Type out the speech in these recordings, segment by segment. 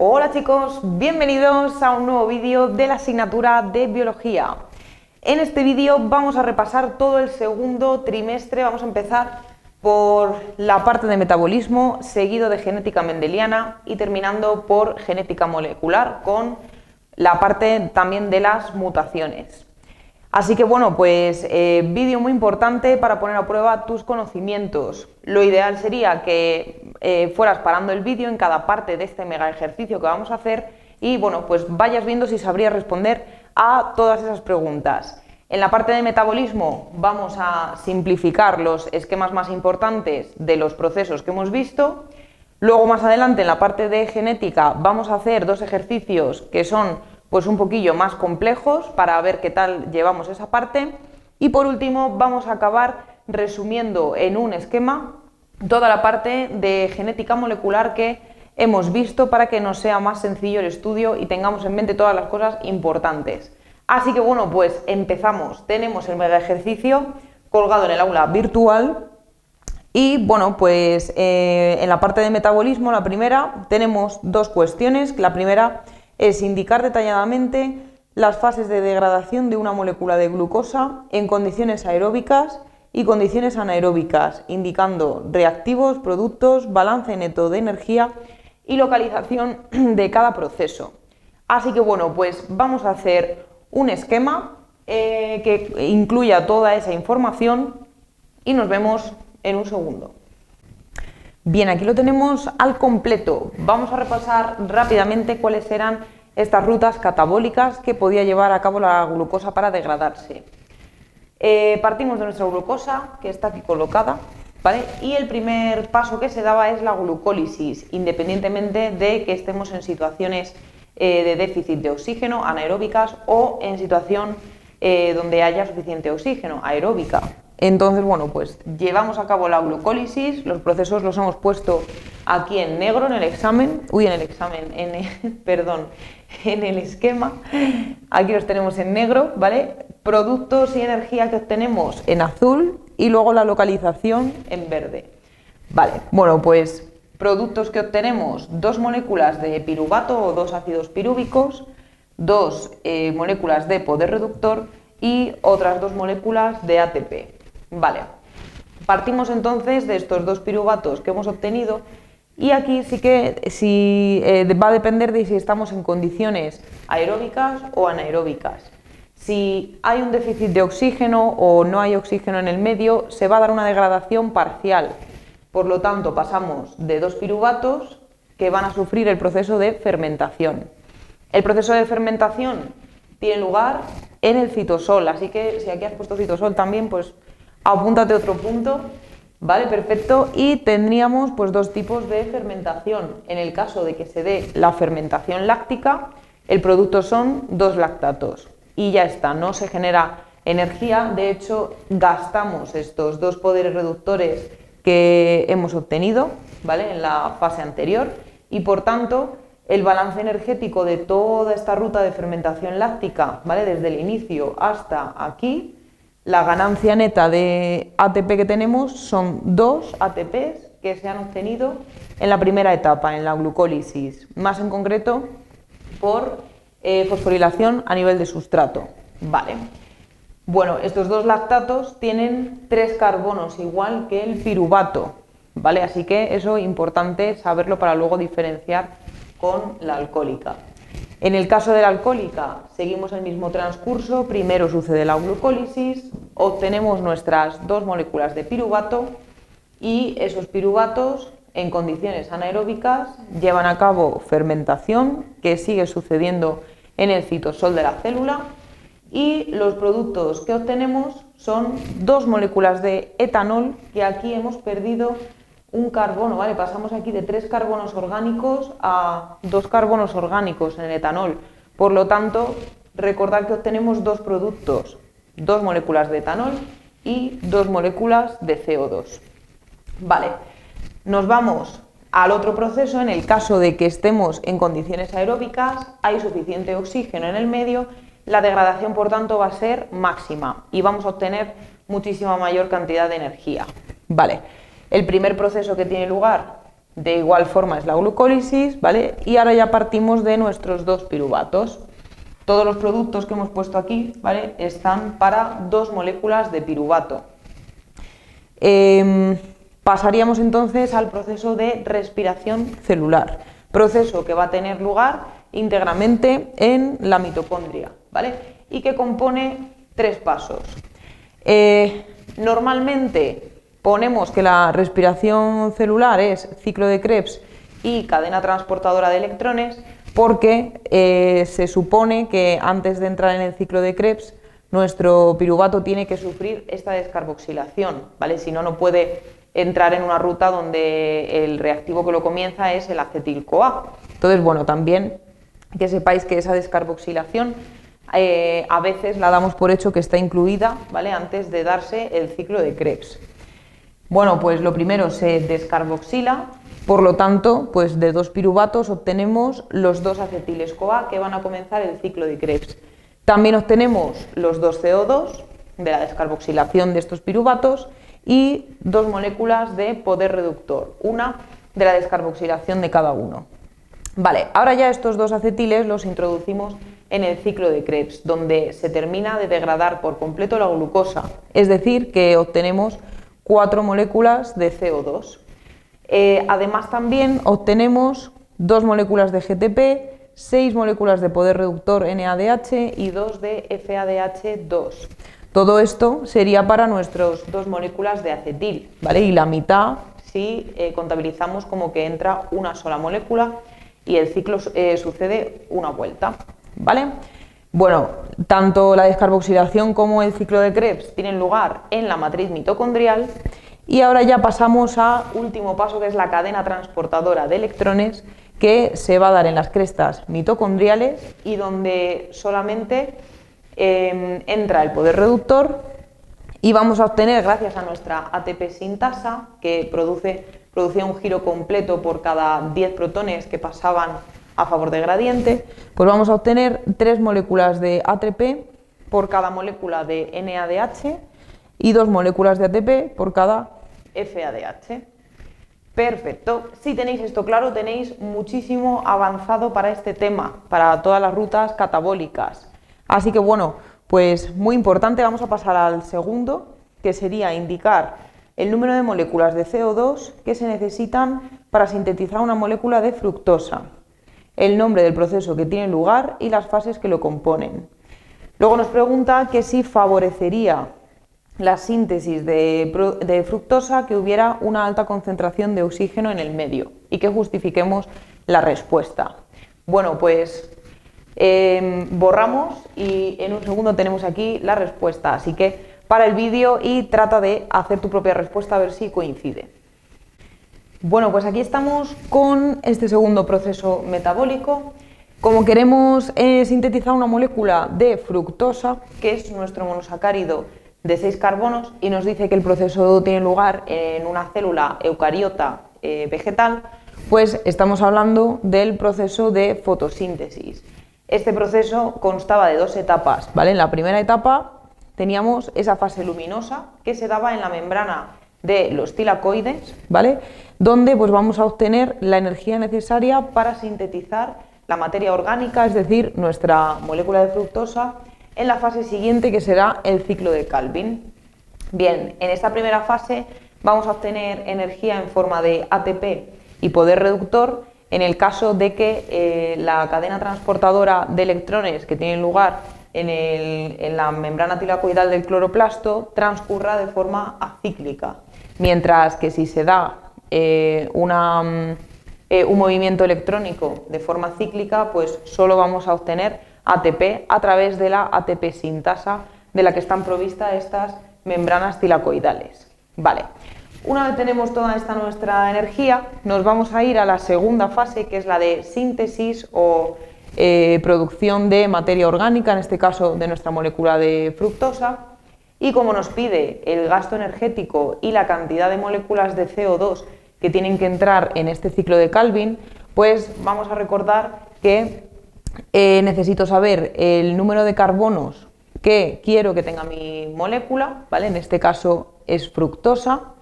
Hola chicos, bienvenidos a un nuevo vídeo de la asignatura de Biología. En este vídeo vamos a repasar todo el segundo trimestre. Vamos a empezar por la parte de metabolismo, seguido de genética mendeliana y terminando por genética molecular con la parte también de las mutaciones. Así que bueno, pues vídeo muy importante para poner a prueba tus conocimientos. Lo ideal sería que fueras parando el vídeo en cada parte de este mega ejercicio que vamos a hacer y bueno, pues vayas viendo si sabrías responder a todas esas preguntas. En la parte de metabolismo vamos a simplificar los esquemas más importantes de los procesos que hemos visto. Luego más adelante en la parte de genética vamos a hacer dos ejercicios que son pues un poquillo más complejos para ver qué tal llevamos esa parte y por último vamos a acabar resumiendo en un esquema toda la parte de genética molecular que hemos visto para que nos sea más sencillo el estudio y tengamos en mente todas las cosas importantes. Así que bueno, pues empezamos. Tenemos el mega ejercicio colgado en el aula virtual y bueno, pues en la parte de metabolismo, la primera, tenemos dos cuestiones. La primera es indicar detalladamente las fases de degradación de una molécula de glucosa en condiciones aeróbicas y condiciones anaeróbicas, indicando reactivos, productos, balance neto de energía y localización de cada proceso. Así que bueno, pues vamos a hacer un esquema que incluya toda esa información y nos vemos en un segundo. Bien, aquí lo tenemos al completo. Vamos a repasar rápidamente cuáles eran estas rutas catabólicas que podía llevar a cabo la glucosa para degradarse. Partimos de nuestra glucosa, que está aquí colocada, ¿vale? Y el primer paso que se daba es la glucólisis, independientemente de que estemos en situaciones de déficit de oxígeno, anaeróbicas, o en situación donde haya suficiente oxígeno, aeróbica. Entonces, bueno, pues llevamos a cabo la glucólisis, los procesos los hemos puesto aquí en negro en el examen, en el esquema, aquí los tenemos en negro, ¿vale? Productos y energía que obtenemos en azul y luego la localización en verde. Vale, bueno, pues productos que obtenemos, dos moléculas de piruvato o dos ácidos pirúvicos, dos moléculas de poder reductor y otras dos moléculas de ATP. Vale, partimos entonces de estos dos piruvatos que hemos obtenido y aquí sí va a depender de si estamos en condiciones aeróbicas o anaeróbicas. Si hay un déficit de oxígeno o no hay oxígeno en el medio, se va a dar una degradación parcial. Por lo tanto, pasamos de dos piruvatos que van a sufrir el proceso de fermentación. El proceso de fermentación tiene lugar en el citosol, así que si aquí has puesto citosol también, pues apúntate otro punto, ¿vale? Perfecto. Y tendríamos pues dos tipos de fermentación. En el caso de que se dé la fermentación láctica, el producto son dos lactatos y ya está, no se genera energía. De hecho, gastamos estos dos poderes reductores que hemos obtenido, ¿vale? En la fase anterior y por tanto el balance energético de toda esta ruta de fermentación láctica, ¿vale? Desde el inicio hasta aquí, la ganancia neta de ATP que tenemos son 2 ATPs que se han obtenido en la primera etapa, en la glucólisis, más en concreto por fosforilación a nivel de sustrato. Vale. Bueno, estos dos lactatos tienen 3 carbonos, igual que el piruvato, ¿vale? Así que eso es importante saberlo para luego diferenciar con la alcohólica. En el caso de la alcohólica seguimos el mismo transcurso. Primero sucede la glucólisis, obtenemos nuestras dos moléculas de piruvato y esos piruvatos en condiciones anaeróbicas llevan a cabo fermentación que sigue sucediendo en el citosol de la célula y los productos que obtenemos son dos moléculas de etanol, que aquí hemos perdido un carbono, ¿vale? Pasamos aquí de 3 carbonos orgánicos a 2 carbonos orgánicos en el etanol. Por lo tanto, recordad que obtenemos dos productos, dos moléculas de etanol y dos moléculas de CO2. Vale, nos vamos al otro proceso, en el caso de que estemos en condiciones aeróbicas, hay suficiente oxígeno en el medio, la degradación por tanto va a ser máxima y vamos a obtener muchísima mayor cantidad de energía. Vale, el primer proceso que tiene lugar de igual forma es la glucólisis, ¿vale? Y ahora ya partimos de nuestros 2 piruvatos. Todos los productos que hemos puesto aquí, ¿vale?, están para 2 moléculas de piruvato. Pasaríamos entonces al proceso de respiración celular, proceso que va a tener lugar íntegramente en la mitocondria, ¿vale?, y que compone 3 pasos. Normalmente ponemos que la respiración celular es ciclo de Krebs y cadena transportadora de electrones porque se supone que antes de entrar en el ciclo de Krebs nuestro piruvato tiene que sufrir esta descarboxilación, ¿vale? Si no, no puede entrar en una ruta donde el reactivo que lo comienza es el acetil-CoA. Entonces, bueno, también que sepáis que esa descarboxilación a veces la damos por hecho que está incluida, ¿vale?, antes de darse el ciclo de Krebs. Bueno, pues lo primero se descarboxila, por lo tanto, pues de 2 piruvatos obtenemos los 2 acetiles-CoA que van a comenzar el ciclo de Krebs. También obtenemos los 2 CO2 de la descarboxilación de estos piruvatos y 2 moléculas de poder reductor, una de la descarboxilación de cada uno. Vale, ahora ya estos 2 acetiles los introducimos en el ciclo de Krebs, donde se termina de degradar por completo la glucosa, es decir, que obtenemos 4 moléculas de CO2. Además también obtenemos 2 moléculas de GTP, 6 moléculas de poder reductor NADH y 2 de FADH2. Todo esto sería para nuestras 2 moléculas de acetil, ¿vale? Y la mitad si contabilizamos como que entra una sola molécula y el ciclo sucede una vuelta, ¿vale? Bueno, tanto la descarboxilación como el ciclo de Krebs tienen lugar en la matriz mitocondrial y ahora ya pasamos al último paso, que es la cadena transportadora de electrones, que se va a dar en las crestas mitocondriales y donde solamente entra el poder reductor y vamos a obtener, gracias a nuestra ATP sintasa, que producía un giro completo por cada 10 protones que pasaban a favor de gradiente, pues vamos a obtener 3 moléculas de ATP por cada molécula de NADH y 2 moléculas de ATP por cada FADH. Perfecto, si tenéis esto claro, tenéis muchísimo avanzado para este tema, para todas las rutas catabólicas. Así que bueno, pues muy importante, vamos a pasar al segundo, que sería indicar el número de moléculas de CO2 que se necesitan para sintetizar una molécula de fructosa, el nombre del proceso que tiene lugar y las fases que lo componen. Luego nos pregunta que si favorecería la síntesis de fructosa que hubiera una alta concentración de oxígeno en el medio y que justifiquemos la respuesta. Bueno, pues borramos y en un segundo tenemos aquí la respuesta, así que para el vídeo y trata de hacer tu propia respuesta a ver si coincide. Bueno, pues aquí estamos con este segundo proceso metabólico. Como queremos sintetizar una molécula de fructosa, que es nuestro monosacárido de 6 carbonos, y nos dice que el proceso tiene lugar en una célula eucariota vegetal, pues estamos hablando del proceso de fotosíntesis. Este proceso constaba de 2 etapas, ¿vale? En la primera etapa teníamos esa fase luminosa que se daba en la membrana de los tilacoides, ¿vale?, donde pues vamos a obtener la energía necesaria para sintetizar la materia orgánica, es decir, nuestra molécula de fructosa, en la fase siguiente, que será el ciclo de Calvin. Bien, en esta primera fase vamos a obtener energía en forma de ATP y poder reductor en el caso de que la cadena transportadora de electrones que tiene lugar en la membrana tilacoidal del cloroplasto transcurra de forma acíclica, mientras que si se da un movimiento electrónico de forma cíclica, pues solo vamos a obtener ATP a través de la ATP sintasa de la que están provistas estas membranas tilacoidales. Vale, una vez tenemos toda esta nuestra energía, nos vamos a ir a la segunda fase, que es la de síntesis o producción de materia orgánica, en este caso de nuestra molécula de fructosa, y como nos pide el gasto energético y la cantidad de moléculas de CO2 que tienen que entrar en este ciclo de Calvin, pues vamos a recordar que necesito saber el número de carbonos que quiero que tenga mi molécula, ¿vale? En este caso es fructosa,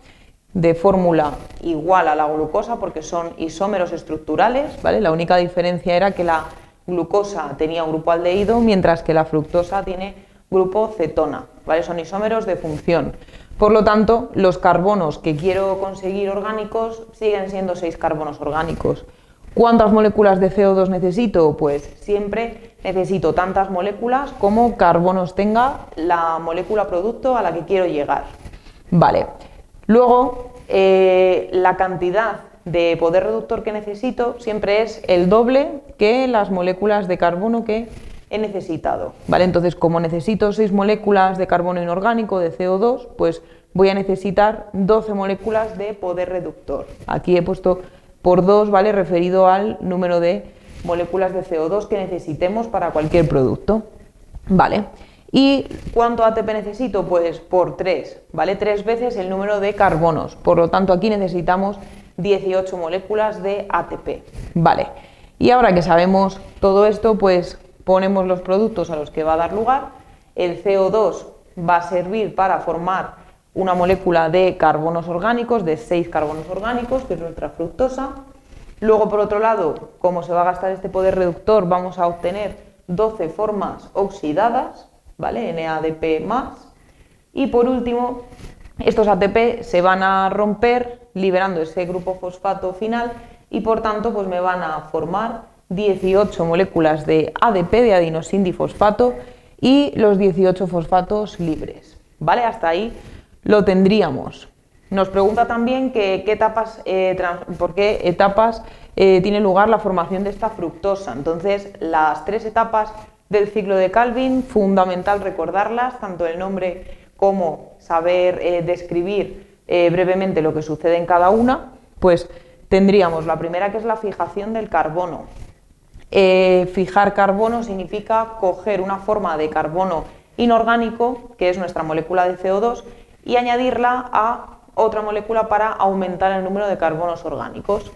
de fórmula igual a la glucosa porque son isómeros estructurales, ¿vale? La única diferencia era que la glucosa tenía un grupo aldehído, mientras que la fructosa tiene grupo cetona, ¿vale? Son isómeros de función. Por lo tanto, los carbonos que quiero conseguir orgánicos siguen siendo 6 carbonos orgánicos. ¿Cuántas moléculas de CO2 necesito? Pues siempre necesito tantas moléculas como carbonos tenga la molécula producto a la que quiero llegar. Vale. Luego, la cantidad de poder reductor que necesito siempre es el doble que las moléculas de carbono que he necesitado, ¿vale? Entonces, como necesito 6 moléculas de carbono inorgánico, de CO2, pues voy a necesitar 12 moléculas de poder reductor. Aquí he puesto por 2, ¿vale? Referido al número de moléculas de CO2 que necesitemos para cualquier producto, ¿vale? ¿Y cuánto ATP necesito? Pues por 3, ¿vale? 3 veces el número de carbonos. Por lo tanto, aquí necesitamos 18 moléculas de ATP, ¿vale? Y ahora que sabemos todo esto, pues ponemos los productos a los que va a dar lugar. El CO2 va a servir para formar una molécula de carbonos orgánicos, de 6 carbonos orgánicos, que es nuestra fructosa. Luego, por otro lado, como se va a gastar este poder reductor, vamos a obtener 12 formas oxidadas, ¿vale? NADP+. Y por último, estos ATP se van a romper liberando ese grupo fosfato final y por tanto pues me van a formar 18 moléculas de ADP, de adinosindifosfato, y los 18 fosfatos libres, ¿vale? Hasta ahí lo tendríamos. Nos pregunta también por qué etapas tiene lugar la formación de esta fructosa. Entonces, las 3 etapas del ciclo de Calvin, fundamental recordarlas, tanto el nombre como saber describir brevemente lo que sucede en cada una. Pues tendríamos la primera, que es la fijación del carbono. Fijar carbono significa coger una forma de carbono inorgánico, que es nuestra molécula de CO2, y añadirla a otra molécula para aumentar el número de carbonos orgánicos.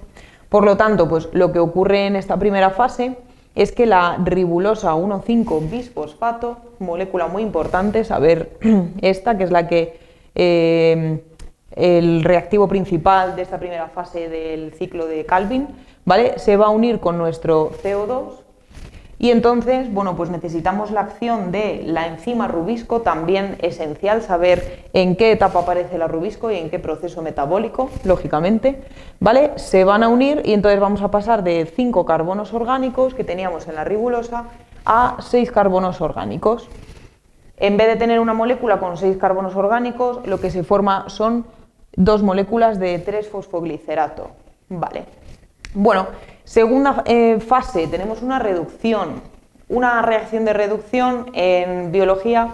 Por lo tanto, pues lo que ocurre en esta primera fase es que la ribulosa 1,5-bisfosfato, molécula muy importante, saber esta, que es la que el reactivo principal de esta primera fase del ciclo de Calvin, ¿vale? Se va a unir con nuestro CO2 y entonces, bueno, pues necesitamos la acción de la enzima rubisco, también esencial saber en qué etapa aparece la rubisco y en qué proceso metabólico, lógicamente, ¿vale? Se van a unir y entonces vamos a pasar de 5 carbonos orgánicos que teníamos en la ribulosa a 6 carbonos orgánicos. En vez de tener una molécula con 6 carbonos orgánicos, lo que se forma son 2 moléculas de 3-fosfoglicerato, ¿vale? Bueno, segunda fase, tenemos una reducción. Una reacción de reducción en biología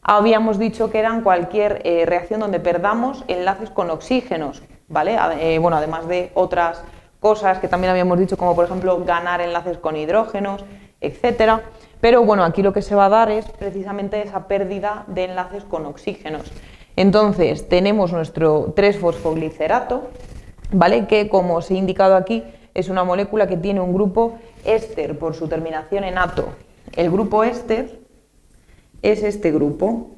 habíamos dicho que eran cualquier reacción donde perdamos enlaces con oxígenos, ¿vale? Bueno, además de otras cosas que también habíamos dicho, como por ejemplo ganar enlaces con hidrógenos, etcétera. Pero bueno, aquí lo que se va a dar es precisamente esa pérdida de enlaces con oxígenos. Entonces tenemos nuestro 3-fosfoglicerato, ¿vale? Que, como os he indicado aquí, es una molécula que tiene un grupo éster por su terminación en ato. El grupo éster es este grupo,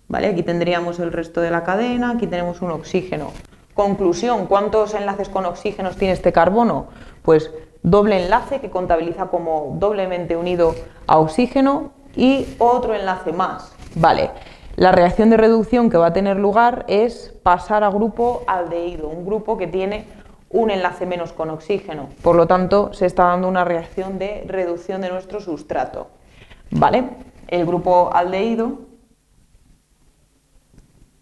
¿vale? Aquí tendríamos el resto de la cadena, aquí tenemos un oxígeno. Conclusión, ¿cuántos enlaces con oxígenos tiene este carbono? Pues doble enlace, que contabiliza como doblemente unido a oxígeno, y otro enlace más, ¿vale? La reacción de reducción que va a tener lugar es pasar a grupo aldehído, un grupo que tiene un enlace menos con oxígeno. Por lo tanto, se está dando una reacción de reducción de nuestro sustrato, ¿vale? El grupo aldehído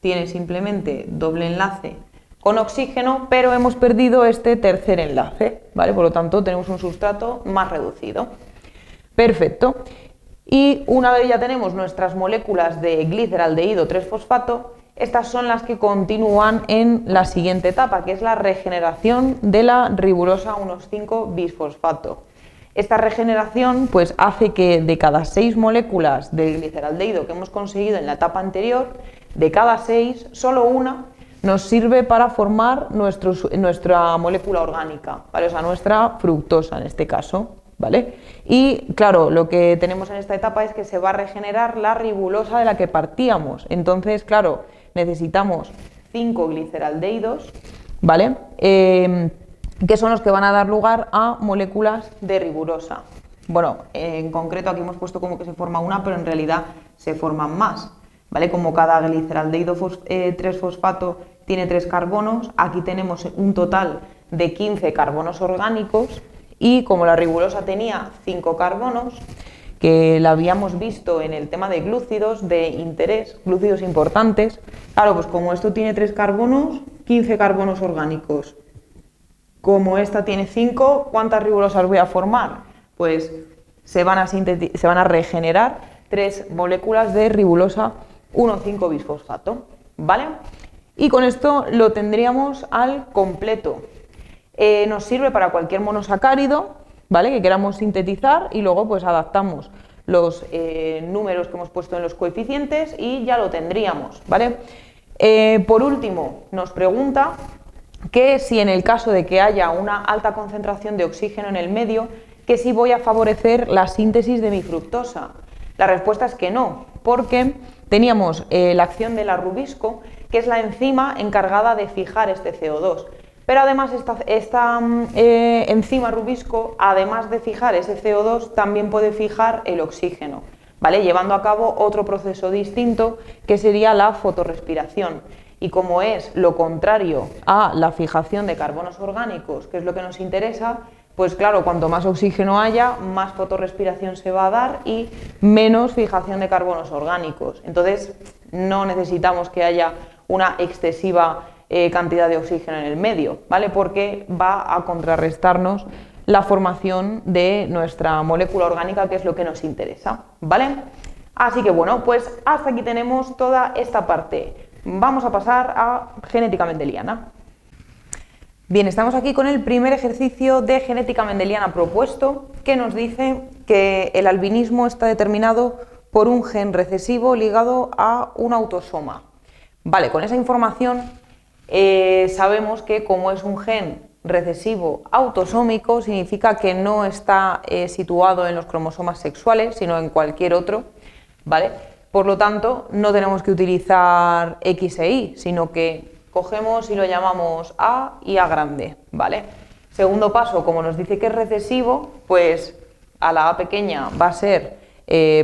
tiene simplemente doble enlace con oxígeno, pero hemos perdido este tercer enlace, ¿vale? Por lo tanto, tenemos un sustrato más reducido. Perfecto. Y una vez ya tenemos nuestras moléculas de gliceraldehído 3-fosfato, estas son las que continúan en la siguiente etapa, que es la regeneración de la ribulosa 1,5-bisfosfato. Esta regeneración pues hace que de cada 6 moléculas de gliceraldehído que hemos conseguido en la etapa anterior, de cada 6, solo una nos sirve para formar nuestra molécula orgánica, ¿vale? O sea, nuestra fructosa en este caso, ¿vale? Y claro, lo que tenemos en esta etapa es que se va a regenerar la ribulosa de la que partíamos. Entonces, claro, necesitamos 5 gliceraldehídos, ¿vale? Que son los que van a dar lugar a moléculas de ribulosa. Bueno, en concreto aquí hemos puesto como que se forma una, pero en realidad se forman más, ¿vale? Como cada gliceraldehído 3-fosfato tiene 3 carbonos, aquí tenemos un total de 15 carbonos orgánicos y como la ribulosa tenía 5 carbonos, que la habíamos visto en el tema de glúcidos de interés, glúcidos importantes, claro, pues como esto tiene 3 carbonos, 15 carbonos orgánicos. Como esta tiene 5, ¿cuántas ribulosas voy a formar? Pues se van a regenerar 3 moléculas de ribulosa 1,5-bisfosfato, ¿vale? Y con esto lo tendríamos al completo. Nos sirve para cualquier monosacárido, ¿vale? Que queramos sintetizar y luego pues adaptamos los números que hemos puesto en los coeficientes y ya lo tendríamos, ¿vale? Por último, nos pregunta que si en el caso de que haya una alta concentración de oxígeno en el medio, que si voy a favorecer la síntesis de mi fructosa. La respuesta es que no, porque teníamos la acción de la rubisco, que es la enzima encargada de fijar este CO2. Pero además esta enzima rubisco, además de fijar ese CO2, también puede fijar el oxígeno, ¿vale? Llevando a cabo otro proceso distinto, que sería la fotorrespiración. Y como es lo contrario a la fijación de carbonos orgánicos, que es lo que nos interesa, pues claro, cuanto más oxígeno haya, más fotorrespiración se va a dar y menos fijación de carbonos orgánicos. Entonces, no necesitamos que haya una excesiva cantidad de oxígeno en el medio, ¿vale? Porque va a contrarrestarnos la formación de nuestra molécula orgánica, que es lo que nos interesa, ¿vale? Así que bueno, pues hasta aquí tenemos toda esta parte. Vamos a pasar a genética mendeliana. Bien, estamos aquí con el primer ejercicio de genética mendeliana propuesto, que nos dice que el albinismo está determinado por un gen recesivo ligado a un autosoma. Vale, con esa información sabemos que como es un gen recesivo autosómico, significa que no está situado en los cromosomas sexuales, sino en cualquier otro, ¿vale? Por lo tanto, no tenemos que utilizar X e Y, sino que cogemos y lo llamamos A y A grande, ¿vale? Segundo paso, como nos dice que es recesivo, pues a la A pequeña va a ser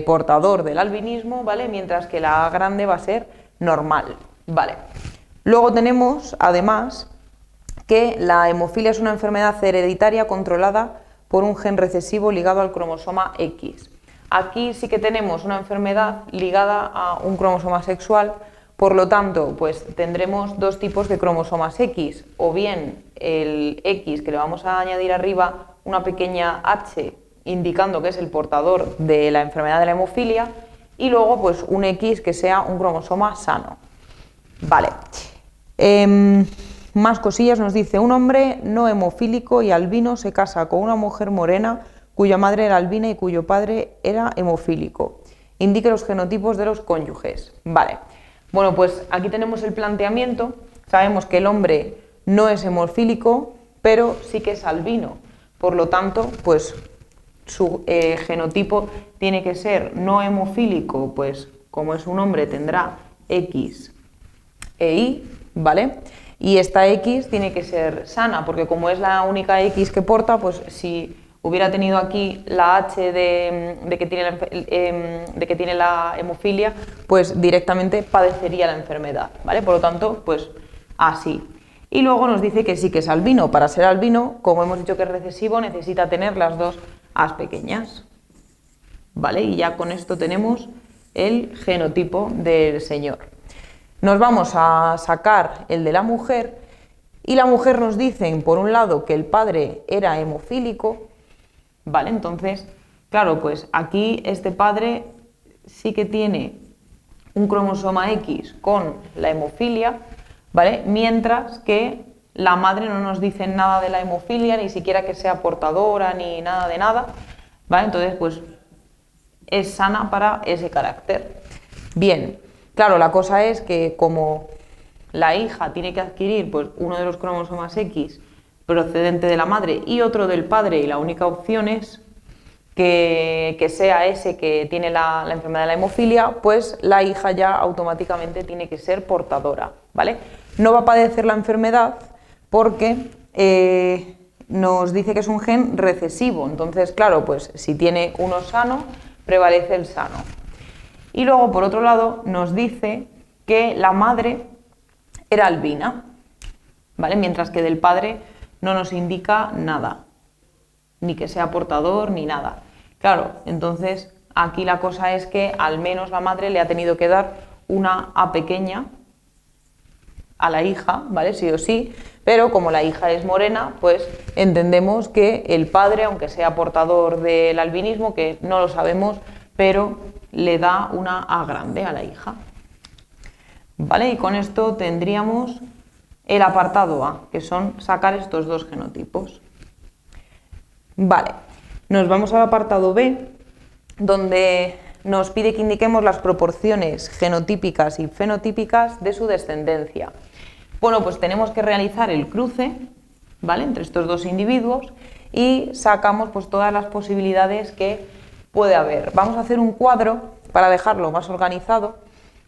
portador del albinismo, ¿vale? Mientras que la A grande va a ser normal, ¿vale? Luego tenemos, además, que la hemofilia es una enfermedad hereditaria controlada por un gen recesivo ligado al cromosoma X. Aquí sí que tenemos una enfermedad ligada a un cromosoma sexual. Por lo tanto, pues tendremos dos tipos de cromosomas X, o bien el X, que le vamos a añadir arriba una pequeña H, indicando que es el portador de la enfermedad de la hemofilia, y luego pues un X que sea un cromosoma sano. Vale. Más cosillas, nos dice: un hombre no hemofílico y albino se casa con una mujer morena cuya madre era albina y cuyo padre era hemofílico. Indique los genotipos de los cónyuges. Vale. Bueno, pues aquí tenemos el planteamiento. Sabemos que el hombre no es hemofílico, pero sí que es albino. Por lo tanto, pues su genotipo tiene que ser no hemofílico, pues como es un hombre tendrá X e Y, ¿vale? Y esta X tiene que ser sana, porque como es la única X que porta, pues si hubiera tenido aquí la H de que tiene la hemofilia, pues directamente padecería la enfermedad, ¿vale? Por lo tanto, pues así. Y luego nos dice que sí que es albino. Para ser albino, como hemos dicho que es recesivo, necesita tener las dos As pequeñas, ¿vale? Y ya con esto tenemos el genotipo del señor. Nos vamos a sacar el de la mujer, y la mujer nos dicen, por un lado, que el padre era hemofílico, ¿vale? Entonces, claro, pues aquí este padre sí que tiene un cromosoma X con la hemofilia, ¿vale? Mientras que la madre no nos dice nada de la hemofilia, ni siquiera que sea portadora, ni nada de nada, ¿vale? Entonces, pues es sana para ese carácter. Bien, claro, la cosa es que como la hija tiene que adquirir pues, uno de los cromosomas X procedente de la madre y otro del padre, y la única opción es que sea ese que tiene la enfermedad de la hemofilia, pues la hija ya automáticamente tiene que ser portadora, ¿vale? No va a padecer la enfermedad porque nos dice que es un gen recesivo, entonces, claro, pues si tiene uno sano, prevalece el sano. Y luego, por otro lado, nos dice que la madre era albina, ¿vale? Mientras que del padre no nos indica nada, ni que sea portador ni nada. Claro, entonces aquí la cosa es que al menos la madre le ha tenido que dar una A pequeña a la hija, ¿vale? Sí o sí, pero como la hija es morena, pues entendemos que el padre, aunque sea portador del albinismo, que no lo sabemos, pero le da una A grande a la hija. ¿Vale? Y con esto tendríamos el apartado A, que son sacar estos dos genotipos. Vale, nos vamos al apartado B, donde nos pide que indiquemos las proporciones genotípicas y fenotípicas de su descendencia. Bueno, pues tenemos que realizar el cruce, ¿vale?, entre estos dos individuos y sacamos pues todas las posibilidades que puede haber. Vamos a hacer un cuadro para dejarlo más organizado.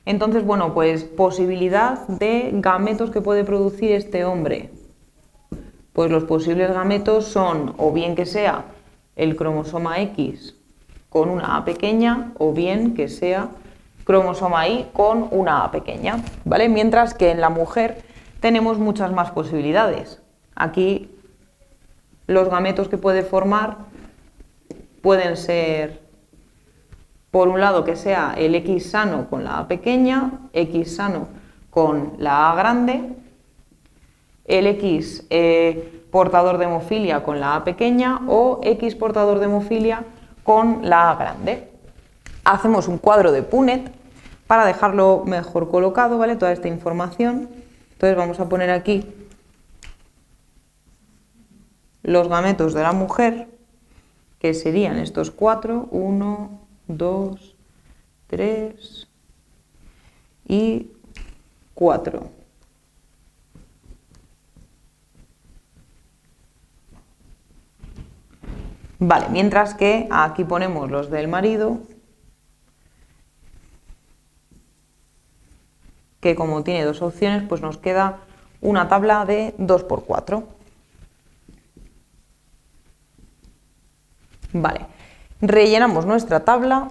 Entonces, bueno, pues posibilidad de gametos que puede producir este hombre. Pues los posibles gametos son o bien que sea el cromosoma X con una A pequeña o bien que sea cromosoma Y con una A pequeña, ¿vale? Mientras que en la mujer tenemos muchas más posibilidades. Aquí los gametos que puede formar pueden ser, por un lado, que sea el X sano con la A pequeña, X sano con la A grande, el X portador de hemofilia con la A pequeña o X portador de hemofilia con la A grande. Hacemos un cuadro de Punnett para dejarlo mejor colocado, ¿vale?, toda esta información. Entonces vamos a poner aquí los gametos de la mujer, que serían estos cuatro, 1, 2, 3 y 4. Vale, mientras que aquí ponemos los del marido, que como tiene dos opciones, pues nos queda una tabla de 2×4. Vale, rellenamos nuestra tabla.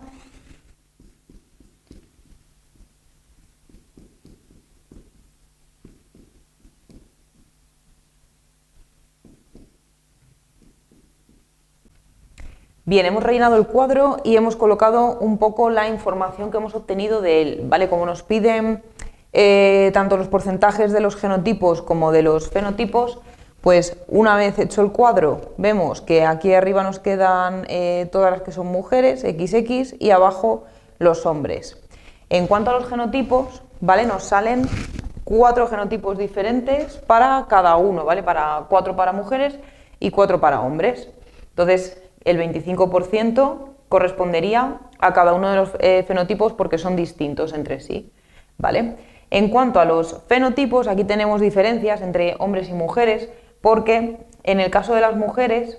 Bien, hemos rellenado el cuadro y hemos colocado un poco la información que hemos obtenido de él, ¿vale? Como nos piden tanto los porcentajes de los genotipos como de los fenotipos, pues una vez hecho el cuadro vemos que aquí arriba nos quedan todas las que son mujeres, XX, y abajo los hombres. En cuanto a los genotipos, ¿vale?, nos salen 4 genotipos diferentes para cada uno, ¿vale? 4 para mujeres y 4 para hombres. Entonces, el 25% correspondería a cada uno de los fenotipos porque son distintos entre sí, ¿vale? En cuanto a los fenotipos, aquí tenemos diferencias entre hombres y mujeres, porque en el caso de las mujeres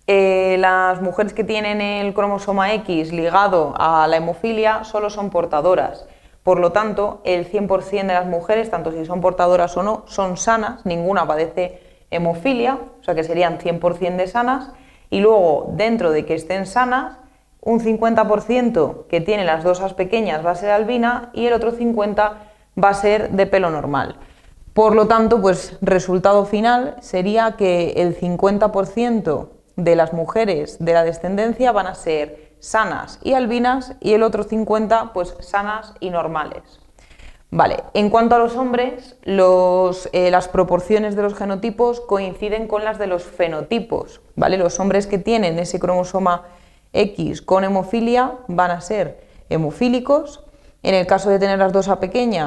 que tienen el cromosoma X ligado a la hemofilia solo son portadoras. Por lo tanto, el 100% de las mujeres, tanto si son portadoras o no, son sanas, ninguna padece hemofilia, o sea que serían 100% de sanas. Y luego, dentro de que estén sanas, un 50% que tiene las dos As pequeñas va a ser albina y el otro 50% va a ser de pelo normal. Por lo tanto, pues resultado final sería que el 50% de las mujeres de la descendencia van a ser sanas y albinas y el otro 50% pues sanas y normales. Vale, en cuanto a los hombres, las proporciones de los genotipos coinciden con las de los fenotipos, ¿vale? Los hombres que tienen ese cromosoma X con hemofilia van a ser hemofílicos, en el caso de tener las dos A pequeña,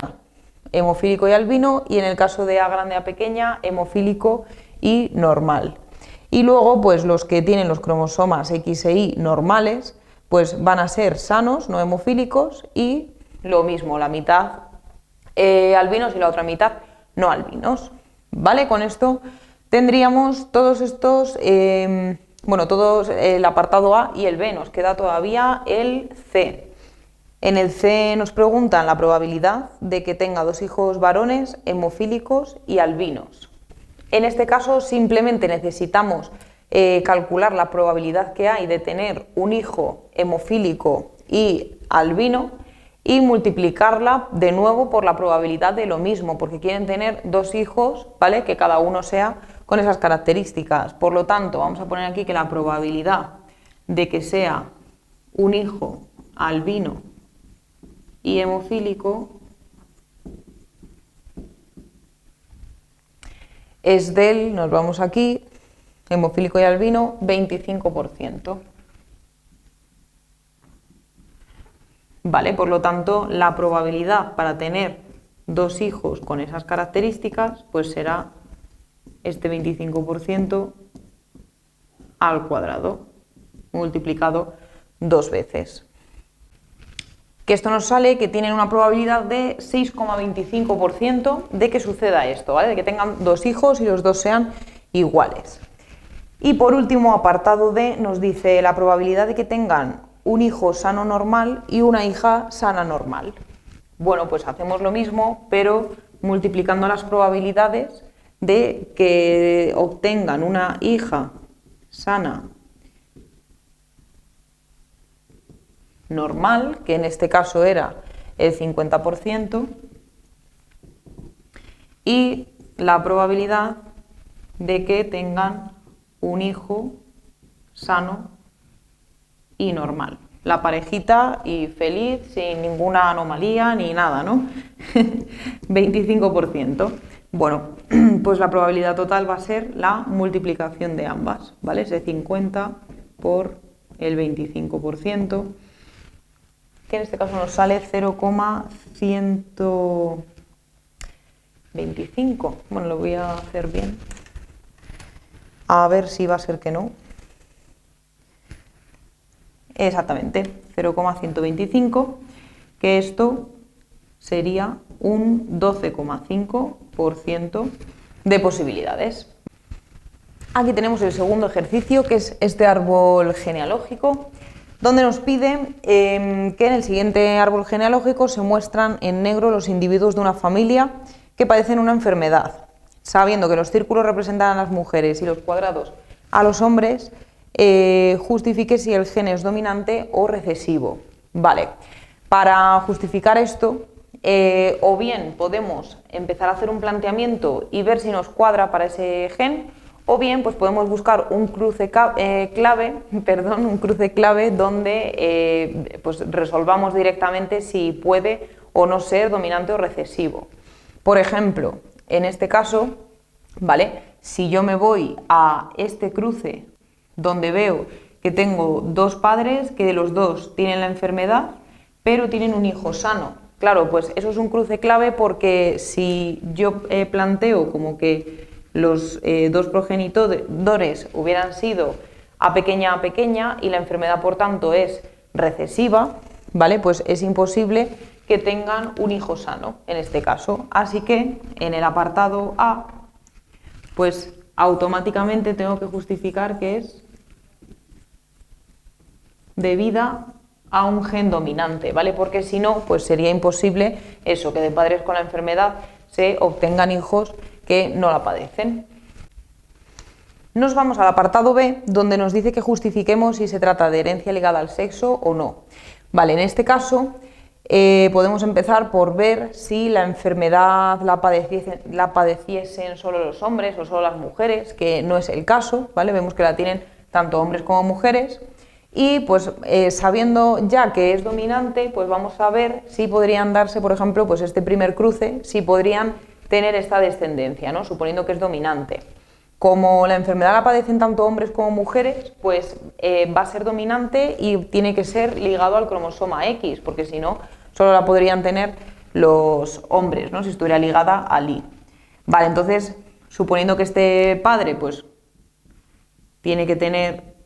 hemofílico y albino, y en el caso de A grande A pequeña, hemofílico y normal. Y luego, pues los que tienen los cromosomas X e Y normales, pues van a ser sanos, no hemofílicos, y lo mismo, la mitad albinos y la otra mitad no albinos. ¿Vale? Con esto tendríamos todos estos, todos el apartado A y el B, nos queda todavía el C. En el C nos preguntan la probabilidad de que tenga 2 hijos varones hemofílicos y albinos. En este caso simplemente necesitamos calcular la probabilidad que hay de tener un hijo hemofílico y albino y multiplicarla de nuevo por la probabilidad de lo mismo, porque quieren tener 2 hijos, ¿vale? Que cada uno sea con esas características. Por lo tanto, vamos a poner aquí que la probabilidad de que sea un hijo albino y hemofílico es del, nos vamos aquí, hemofílico y albino, 25%. Vale, por lo tanto, la probabilidad para tener 2 hijos con esas características, pues será este 25% al cuadrado, multiplicado 2 veces. Que esto nos sale que tienen una probabilidad de 6,25% de que suceda esto, ¿vale? De que tengan 2 hijos y los 2 sean iguales. Y por último, apartado D, nos dice la probabilidad de que tengan un hijo sano normal y una hija sana normal. Bueno, pues hacemos lo mismo, pero multiplicando las probabilidades de que obtengan una hija sana normal, que en este caso era el 50%, y la probabilidad de que tengan un hijo sano y normal. La parejita y feliz, sin ninguna anomalía ni nada, ¿no? 25%. Bueno, pues la probabilidad total va a ser la multiplicación de ambas, ¿vale? Ese 50 por el 25%, que en este caso nos sale 0,125. Bueno, lo voy a hacer bien. A ver si va a ser que no. Exactamente, 0,125, que esto sería un 12,5% de posibilidades. Aquí tenemos el segundo ejercicio, que es este árbol genealógico, donde nos pide que en el siguiente árbol genealógico se muestran en negro los individuos de una familia que padecen una enfermedad. Sabiendo que los círculos representan a las mujeres y los cuadrados a los hombres, justifique si el gen es dominante o recesivo. Vale, para justificar esto, o bien podemos empezar a hacer un planteamiento y ver si nos cuadra para ese gen, o bien pues podemos buscar un cruce clave donde pues resolvamos directamente si puede o no ser dominante o recesivo. Por ejemplo, en este caso, ¿vale? Si yo me voy a este cruce donde veo que tengo 2 padres que de los 2 tienen la enfermedad, pero tienen un hijo sano. Claro, pues eso es un cruce clave, porque si yo planteo como que los 2 progenitores hubieran sido a pequeña y la enfermedad por tanto es recesiva, ¿vale? Pues es imposible que tengan un hijo sano en este caso. Así que en el apartado A, pues automáticamente tengo que justificar que es debida a un gen dominante, ¿vale? Porque si no, pues sería imposible eso, que de padres con la enfermedad se obtengan hijos que no la padecen. Nos vamos al apartado B, donde nos dice que justifiquemos si se trata de herencia ligada al sexo o no. Vale, en este caso podemos empezar por ver si la enfermedad la padeciesen solo los hombres o solo las mujeres, que no es el caso, ¿vale? Vemos que la tienen tanto hombres como mujeres. Y pues sabiendo ya que es dominante, pues vamos a ver si podrían darse, por ejemplo, pues este primer cruce, si podrían tener esta descendencia, ¿no? Suponiendo que es dominante. Como la enfermedad la padecen tanto hombres como mujeres, pues va a ser dominante y tiene que ser ligado al cromosoma X, porque si no, solo la podrían tener los hombres, ¿no? Si estuviera ligada al Y. Vale, entonces, suponiendo que este padre, pues, tiene que tener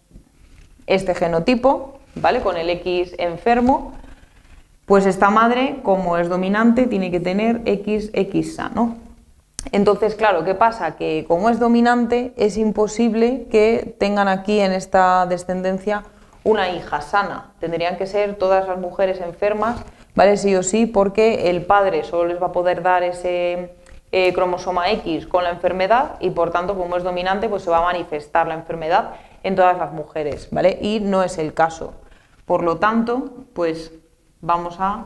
este genotipo, ¿vale? Con el X enfermo, Pues esta madre, como es dominante, tiene que tener XX sano. Entonces, claro, ¿qué pasa? Que como es dominante, es imposible que tengan aquí en esta descendencia una hija sana. Tendrían que ser todas las mujeres enfermas, ¿vale? Sí o sí, porque el padre solo les va a poder dar ese cromosoma X con la enfermedad y, por tanto, como es dominante, pues se va a manifestar la enfermedad en todas las mujeres, ¿vale? Y no es el caso. Por lo tanto, pues vamos a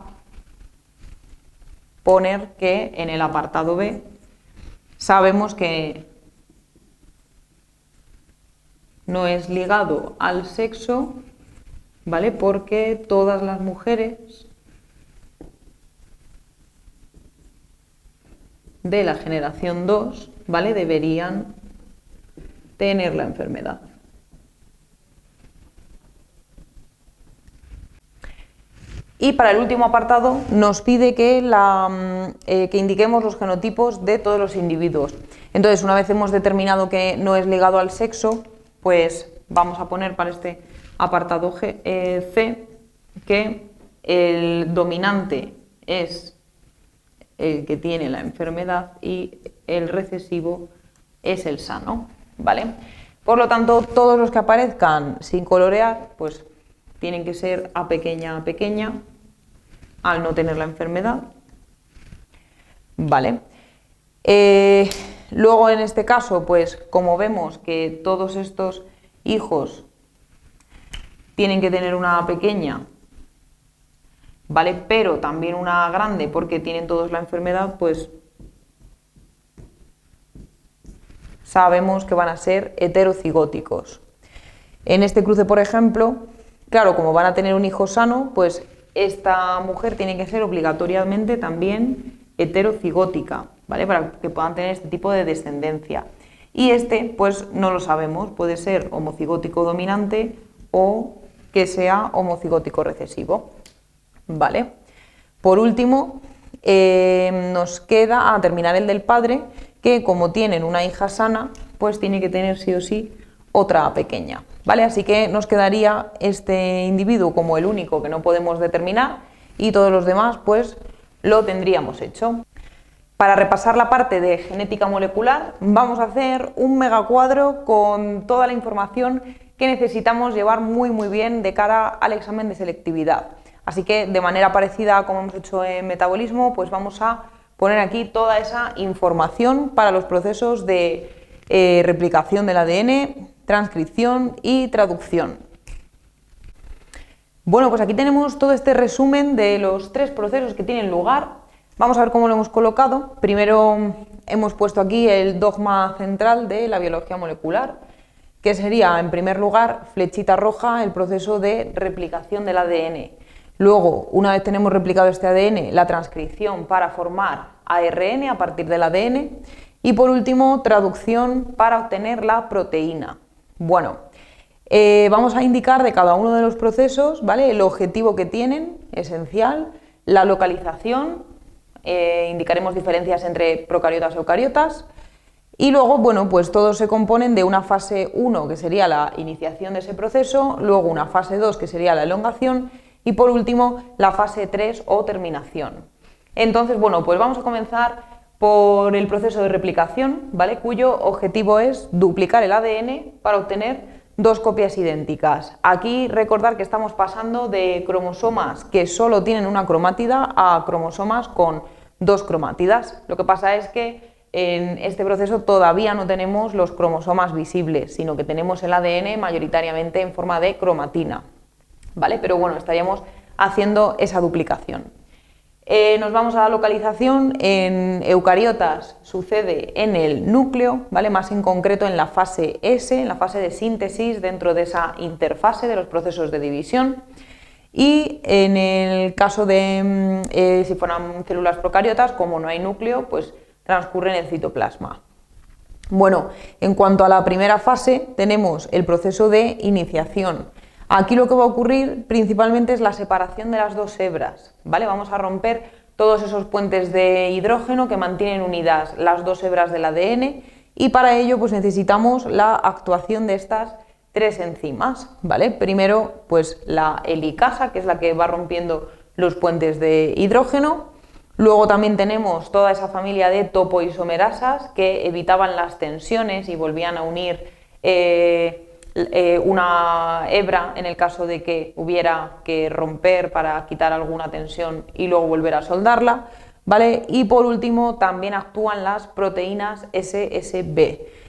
poner que en el apartado B sabemos que no es ligado al sexo, ¿vale? Porque todas las mujeres de la generación 2, ¿vale? Deberían tener la enfermedad. Y para el último apartado nos pide que indiquemos los genotipos de todos los individuos. Entonces, una vez hemos determinado que no es ligado al sexo, pues vamos a poner para este apartado C que el dominante es el que tiene la enfermedad y el recesivo es el sano, ¿vale? Por lo tanto, todos los que aparezcan sin colorear, pues tienen que ser A pequeña, al no tener la enfermedad, ¿vale? Luego, en este caso, pues como vemos que todos estos hijos tienen que tener una pequeña, ¿vale? Pero también una grande porque tienen todos la enfermedad, pues sabemos que van a ser heterocigóticos. En este cruce, por ejemplo, claro, como van a tener un hijo sano, pues esta mujer tiene que ser obligatoriamente también heterocigótica, ¿vale? Para que puedan tener este tipo de descendencia. Y este, pues no lo sabemos, puede ser homocigótico dominante o que sea homocigótico recesivo, ¿vale? Por último, nos queda terminar el del padre, que como tienen una hija sana, pues tiene que tener sí o sí otra pequeña, ¿vale? Así que nos quedaría este individuo como el único que no podemos determinar y todos los demás pues lo tendríamos hecho. Para repasar la parte de genética molecular vamos a hacer un megacuadro con toda la información que necesitamos llevar muy bien de cara al examen de selectividad. Así que de manera parecida como hemos hecho en metabolismo, pues vamos a poner aquí toda esa información para los procesos de replicación del ADN, transcripción y traducción. Bueno, pues aquí tenemos todo este resumen de los 3 procesos que tienen lugar. Vamos a ver cómo lo hemos colocado. Primero hemos puesto aquí el dogma central de la biología molecular, que sería, en primer lugar, flechita roja, el proceso de replicación del ADN. Luego, una vez tenemos replicado este ADN, la transcripción para formar ARN a partir del ADN. Y por último, traducción para obtener la proteína. Bueno, vamos a indicar de cada uno de los procesos, ¿vale? El objetivo que tienen, esencial, la localización, indicaremos diferencias entre procariotas y eucariotas, y luego, bueno, pues todos se componen de una fase 1, que sería la iniciación de ese proceso, luego una fase 2, que sería la elongación, y por último, la fase 3 o terminación. Entonces, bueno, pues vamos a comenzar por el proceso de replicación, ¿vale? Cuyo objetivo es duplicar el ADN para obtener 2 copias idénticas. Aquí recordar que estamos pasando de cromosomas que solo tienen una cromátida a cromosomas con 2 cromátidas. Lo que pasa es que en este proceso todavía no tenemos los cromosomas visibles, sino que tenemos el ADN mayoritariamente en forma de cromatina, ¿vale? Pero bueno, estaríamos haciendo esa duplicación. Nos vamos a la localización. En eucariotas sucede en el núcleo, ¿vale? Más en concreto en la fase S, en la fase de síntesis dentro de esa interfase de los procesos de división. Y en el caso de si fueran células procariotas, como no hay núcleo, pues transcurre en el citoplasma. Bueno, en cuanto a la primera fase, tenemos el proceso de iniciación. Aquí lo que va a ocurrir principalmente es la separación de las 2 hebras, ¿vale? Vamos a romper todos esos puentes de hidrógeno que mantienen unidas las 2 hebras del ADN y para ello pues necesitamos la actuación de estas 3 enzimas, ¿vale? Primero pues la helicasa, que es la que va rompiendo los puentes de hidrógeno. Luego también tenemos toda esa familia de topoisomerasas que evitaban las tensiones y volvían a unir una hebra en el caso de que hubiera que romper para quitar alguna tensión y luego volver a soldarla, ¿vale? Y por último también actúan las proteínas SSB,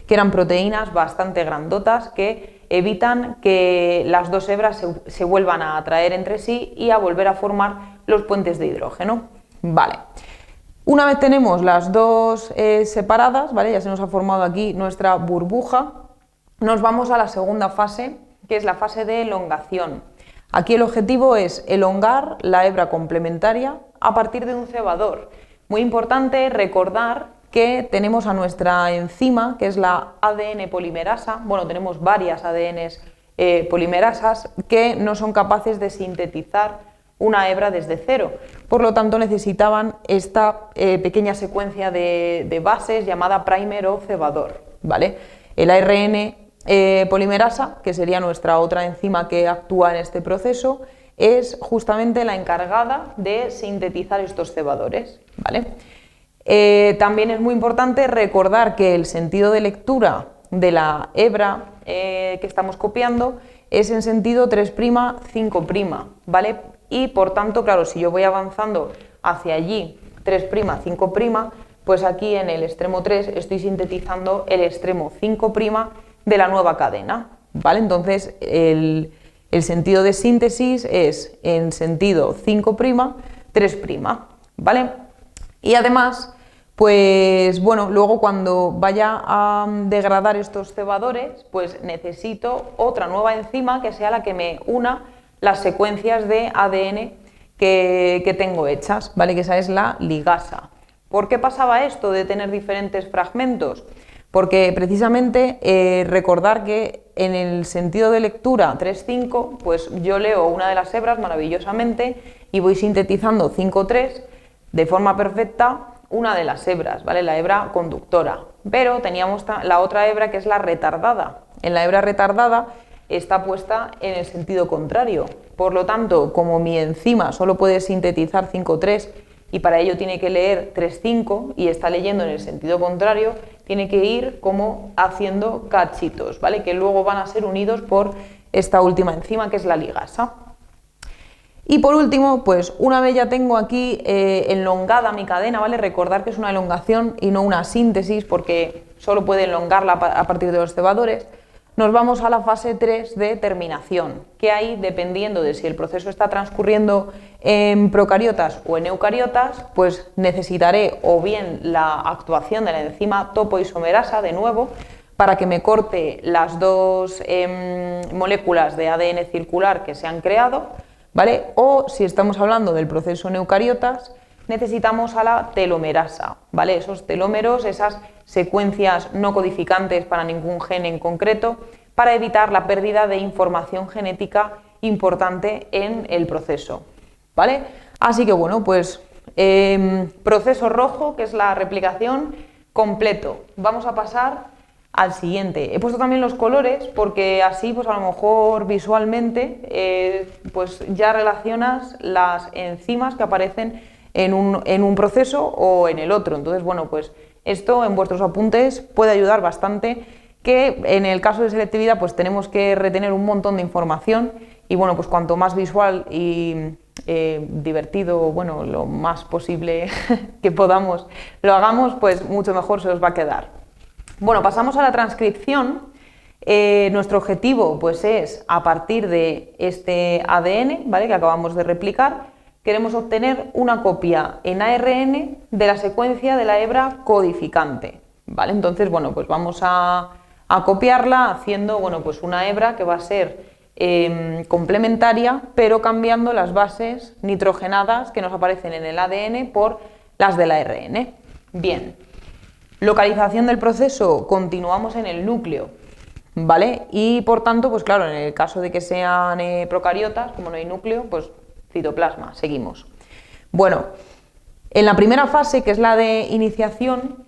que eran proteínas bastante grandotas que evitan que las dos hebras se vuelvan a atraer entre sí y a volver a formar los puentes de hidrógeno. Vale. Una vez tenemos las dos separadas, ¿vale? Ya se nos ha formado aquí nuestra burbuja, nos vamos a la segunda fase, que es la fase de elongación. Aquí el objetivo es elongar la hebra complementaria a partir de un cebador. Muy importante recordar que tenemos a nuestra enzima, que es la ADN polimerasa, bueno, tenemos varias ADNs polimerasas que no son capaces de sintetizar una hebra desde cero, por lo tanto necesitaban esta pequeña secuencia de bases llamada primer o cebador, ¿vale? El ARN polimerasa, que sería nuestra otra enzima que actúa en este proceso, es justamente la encargada de sintetizar estos cebadores,'¿vale? También es muy importante recordar que el sentido de lectura de la hebra que estamos copiando es en sentido 3', 5', ¿vale? Y por tanto, claro, si yo voy avanzando hacia allí 3', 5', pues aquí en el extremo 3 estoy sintetizando el extremo 5' de la nueva cadena, ¿vale? Entonces el sentido de síntesis es en sentido 5', 3', ¿vale? Y además, pues bueno, luego cuando vaya a degradar estos cebadores, pues necesito otra nueva enzima que sea la que me una las secuencias de ADN que tengo hechas, ¿vale? Que esa es la ligasa. ¿Por qué pasaba esto de tener diferentes fragmentos? Porque precisamente recordar que en el sentido de lectura 3', pues yo leo una de las hebras maravillosamente y voy sintetizando 5', de forma perfecta una de las hebras, ¿vale? La hebra conductora. Pero teníamos la otra hebra que es la retardada. En la hebra retardada está puesta en el sentido contrario. Por lo tanto, como mi enzima solo puede sintetizar 5', y para ello tiene que leer 3', y está leyendo en el sentido contrario, tiene que ir como haciendo cachitos, ¿vale? Que luego van a ser unidos por esta última enzima que es la ligasa. Y por último, pues una vez ya tengo aquí elongada mi cadena, ¿vale? Recordar que es una elongación y no una síntesis, porque solo puede elongarla a partir de los cebadores. Nos vamos a la fase 3 de terminación, que ahí, dependiendo de si el proceso está transcurriendo en procariotas o en eucariotas, pues necesitaré o bien la actuación de la enzima topoisomerasa de nuevo, para que me corte las dos moléculas de ADN circular que se han creado, ¿vale? O si estamos hablando del proceso en eucariotas, necesitamos a la telomerasa, ¿vale? Esos telómeros, esas secuencias no codificantes para ningún gen en concreto, para evitar la pérdida de información genética importante en el proceso, ¿vale? Así que bueno, pues proceso rojo, que es la replicación, completo. Vamos a pasar al siguiente. He puesto también los colores porque así pues a lo mejor visualmente pues ya relacionas las enzimas que aparecen en un proceso o en el otro. Entonces, bueno, pues esto en vuestros apuntes puede ayudar bastante, que en el caso de selectividad pues tenemos que retener un montón de información y bueno, pues cuanto más visual y divertido, bueno, lo más posible que podamos lo hagamos, pues mucho mejor se os va a quedar. Bueno, pasamos a la transcripción. Nuestro objetivo pues es, a partir de este ADN, ¿vale?, que acabamos de replicar, queremos obtener una copia en ARN de la secuencia de la hebra codificante, ¿vale? Entonces, bueno, pues vamos a copiarla haciendo, bueno, pues una hebra que va a ser complementaria, pero cambiando las bases nitrogenadas que nos aparecen en el ADN por las del ARN. Bien, localización del proceso, continuamos en el núcleo, ¿vale? Y por tanto, pues claro, en el caso de que sean procariotas, como no hay núcleo, pues citoplasma, seguimos. Bueno, en la primera fase, que es la de iniciación,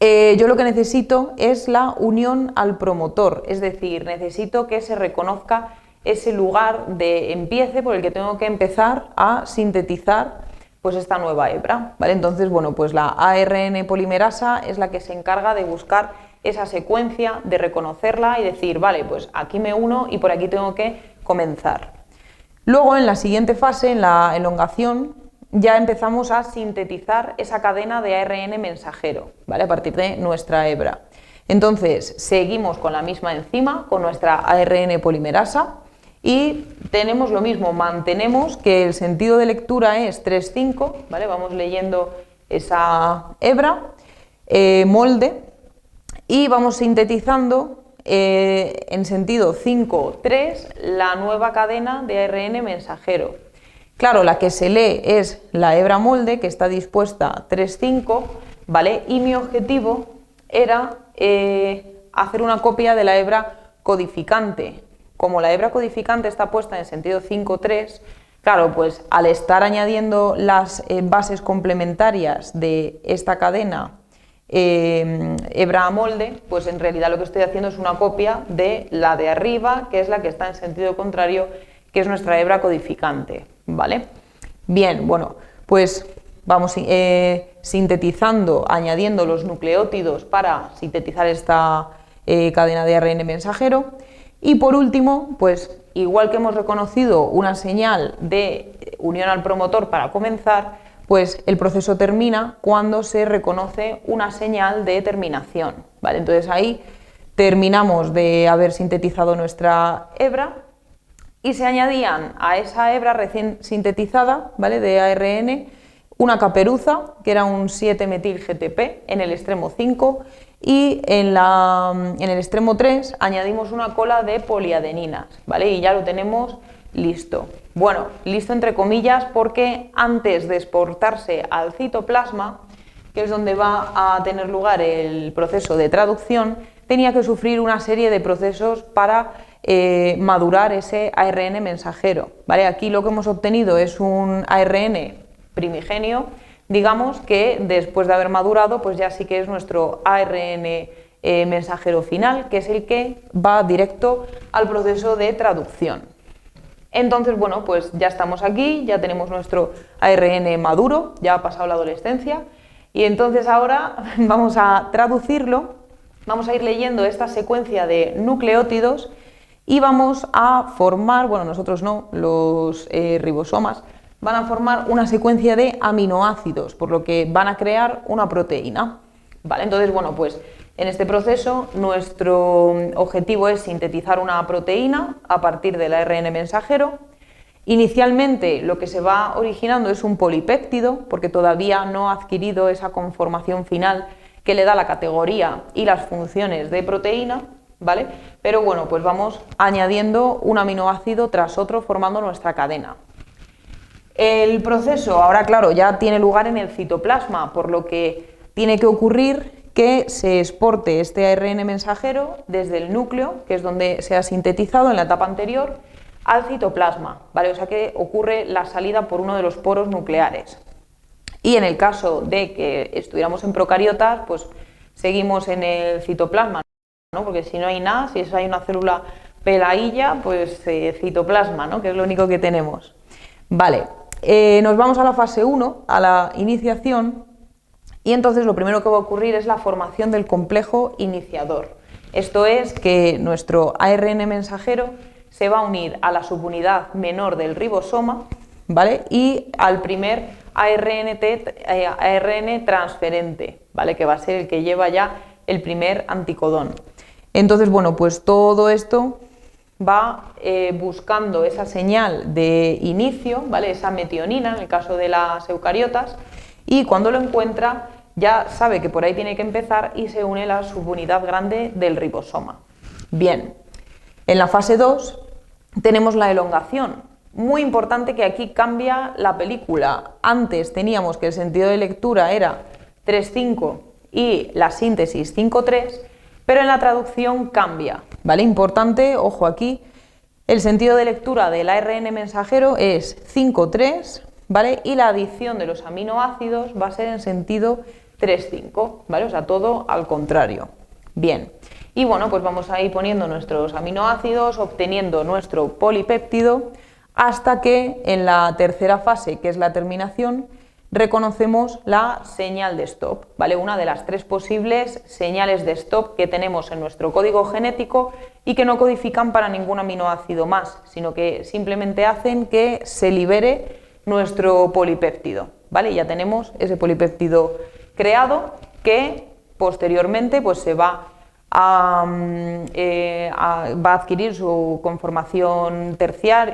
yo lo que necesito es la unión al promotor, es decir, necesito que se reconozca ese lugar de empiece por el que tengo que empezar a sintetizar pues esta nueva hebra, ¿vale? Entonces, bueno, pues la ARN polimerasa es la que se encarga de buscar esa secuencia, de reconocerla y decir, vale, pues aquí me uno y por aquí tengo que comenzar. Luego, en la siguiente fase, en la elongación, ya empezamos a sintetizar esa cadena de ARN mensajero, ¿vale? A partir de nuestra hebra. Entonces, seguimos con la misma enzima, con nuestra ARN polimerasa, y tenemos lo mismo, mantenemos que el sentido de lectura es 3,5, ¿vale? Vamos leyendo esa hebra, molde, y vamos sintetizando en sentido 5,3 la nueva cadena de ARN mensajero. Claro, la que se lee es la hebra molde, que está dispuesta 3,5, ¿vale? Y mi objetivo era hacer una copia de la hebra codificante. Como la hebra codificante está puesta en sentido 5,3, claro, pues al estar añadiendo las bases complementarias de esta cadena hebra a molde, pues en realidad lo que estoy haciendo es una copia de la de arriba, que es la que está en sentido contrario, que es nuestra hebra codificante, ¿vale? Bien, bueno, pues vamos sintetizando, añadiendo los nucleótidos para sintetizar esta cadena de ARN mensajero. Y por último, pues igual que hemos reconocido una señal de unión al promotor para comenzar, pues el proceso termina cuando se reconoce una señal de terminación, ¿vale? Entonces ahí terminamos de haber sintetizado nuestra hebra y se añadían a esa hebra recién sintetizada, ¿vale? De ARN una caperuza, que era un 7-metil-GTP en el extremo 5, y en el extremo 3 añadimos una cola de poliadeninas, ¿vale? Y ya lo tenemos listo. Bueno, listo entre comillas porque antes de exportarse al citoplasma, que es donde va a tener lugar el proceso de traducción, tenía que sufrir una serie de procesos para madurar ese ARN mensajero, ¿vale? Aquí lo que hemos obtenido es un ARN primigenio, digamos que después de haber madurado, pues ya sí que es nuestro ARN mensajero final, que es el que va directo al proceso de traducción. Entonces, bueno, pues ya estamos aquí, ya tenemos nuestro ARN maduro, ya ha pasado la adolescencia, y entonces ahora vamos a traducirlo, vamos a ir leyendo esta secuencia de nucleótidos y vamos a formar, bueno, nosotros no, los ribosomas, van a formar una secuencia de aminoácidos, por lo que van a crear una proteína, ¿vale? Entonces, bueno, pues en este proceso nuestro objetivo es sintetizar una proteína a partir del ARN mensajero. Inicialmente lo que se va originando es un polipéptido, porque todavía no ha adquirido esa conformación final que le da la categoría y las funciones de proteína, ¿vale? Pero bueno, pues vamos añadiendo un aminoácido tras otro formando nuestra cadena. El proceso ahora, claro, ya tiene lugar en el citoplasma, por lo que tiene que ocurrir que se exporte este ARN mensajero desde el núcleo, que es donde se ha sintetizado en la etapa anterior, al citoplasma, ¿vale? O sea que ocurre la salida por uno de los poros nucleares. Y en el caso de que estuviéramos en procariotas, pues seguimos en el citoplasma, ¿no? Porque si no hay nada, si hay una célula peladilla, pues citoplasma, ¿no? Que es lo único que tenemos. Vale. Nos vamos a la fase 1, a la iniciación, y entonces lo primero que va a ocurrir es la formación del complejo iniciador. Esto es que nuestro ARN mensajero se va a unir a la subunidad menor del ribosoma, ¿vale? Y al primer ARN transferente, ¿vale? Que va a ser el que lleva ya el primer anticodón. Entonces, bueno, pues todo esto va buscando esa señal de inicio, ¿vale? Esa metionina en el caso de las eucariotas, y cuando lo encuentra ya sabe que por ahí tiene que empezar y se une a la subunidad grande del ribosoma. Bien, en la fase 2 tenemos la elongación. Muy importante que aquí cambia la película. Antes teníamos que el sentido de lectura era 3,5 y la síntesis 5,3, pero en la traducción cambia, ¿vale? Importante, ojo aquí, el sentido de lectura del ARN mensajero es 5,3, ¿vale? Y la adición de los aminoácidos va a ser en sentido 3,5, ¿vale? O sea, todo al contrario. Bien, Y bueno, pues vamos a ir poniendo nuestros aminoácidos, obteniendo nuestro polipéptido, hasta que en la tercera fase, que es la terminación, reconocemos la señal de stop, ¿vale? Una de las 3 posibles señales de stop que tenemos en nuestro código genético y que no codifican para ningún aminoácido más, sino que simplemente hacen que se libere nuestro polipéptido, ¿vale? Y ya tenemos ese polipéptido creado que posteriormente pues se va a adquirir su conformación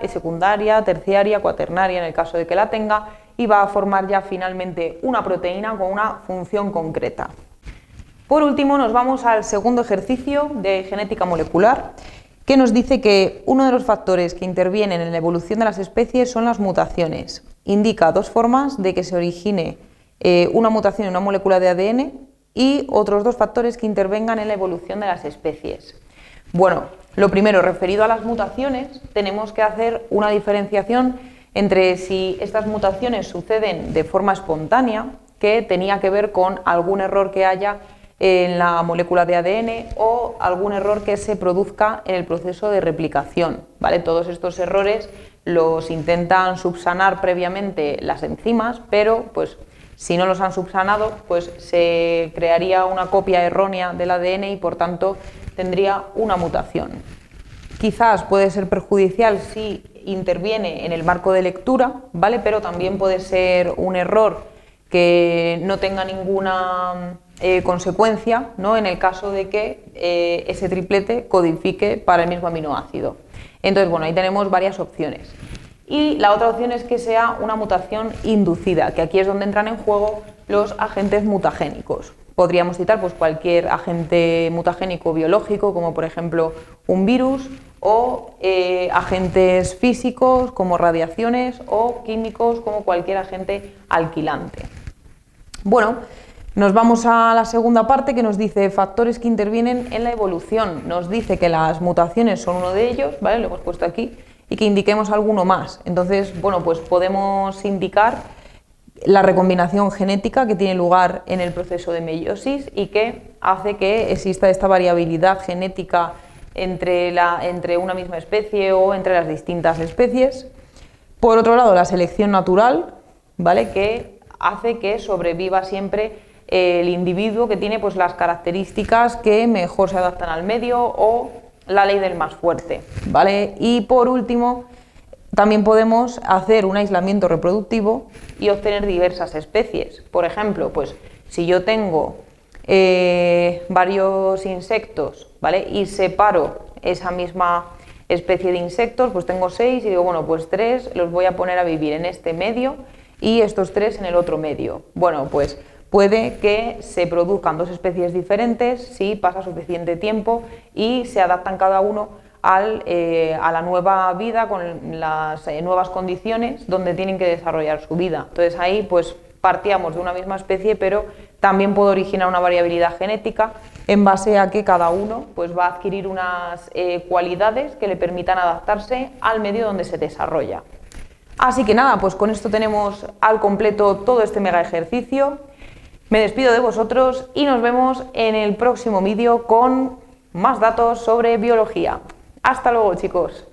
secundaria, terciaria, cuaternaria en el caso de que la tenga, y va a formar ya finalmente una proteína con una función concreta. Por último, nos vamos al segundo ejercicio de genética molecular, que nos dice que uno de los factores que intervienen en la evolución de las especies son las mutaciones. Indica 2 formas de que se origine una mutación en una molécula de ADN y otros 2 factores que intervengan en la evolución de las especies. Bueno, lo primero, referido a las mutaciones, tenemos que hacer una diferenciación entre si estas mutaciones suceden de forma espontánea, que tenía que ver con algún error que haya en la molécula de ADN o algún error que se produzca en el proceso de replicación, ¿vale? Todos estos errores los intentan subsanar previamente las enzimas, pero pues si no los han subsanado, pues se crearía una copia errónea del ADN y por tanto tendría una mutación. Quizás puede ser perjudicial si interviene en el marco de lectura, ¿vale? Pero también puede ser un error que no tenga ninguna consecuencia, ¿no? En el caso de que ese triplete codifique para el mismo aminoácido. Entonces, bueno, ahí tenemos varias opciones. Y la otra opción es que sea una mutación inducida, que aquí es donde entran en juego los agentes mutagénicos. Podríamos citar pues, cualquier agente mutagénico biológico, como por ejemplo un virus, o agentes físicos como radiaciones o químicos como cualquier agente alquilante. Bueno, nos vamos a la segunda parte que nos dice factores que intervienen en la evolución. Nos dice que las mutaciones son uno de ellos, ¿vale? Lo hemos puesto aquí, y que indiquemos alguno más. Entonces, bueno, pues podemos indicar la recombinación genética que tiene lugar en el proceso de meiosis y que hace que exista esta variabilidad genética entre una misma especie o entre las distintas especies. Por otro lado, la selección natural, ¿vale? Que hace que sobreviva siempre el individuo que tiene pues, las características que mejor se adaptan al medio o la ley del más fuerte, ¿vale? Y por último, también podemos hacer un aislamiento reproductivo y obtener diversas especies. Por ejemplo, pues si yo tengo varios insectos, ¿vale? Y separo esa misma especie de insectos, pues tengo 6 y digo, bueno, pues 3 los voy a poner a vivir en este medio y estos 3 en el otro medio. Bueno, pues puede que se produzcan 2 especies diferentes si pasa suficiente tiempo y se adaptan cada uno a la nueva vida con las nuevas condiciones donde tienen que desarrollar su vida. Entonces ahí pues partíamos de una misma especie, pero también puede originar una variabilidad genética en base a que cada uno pues, va a adquirir unas cualidades que le permitan adaptarse al medio donde se desarrolla. Así que nada, pues con esto tenemos al completo todo este mega ejercicio. Me despido de vosotros y nos vemos en el próximo vídeo con más datos sobre biología. Hasta luego, chicos.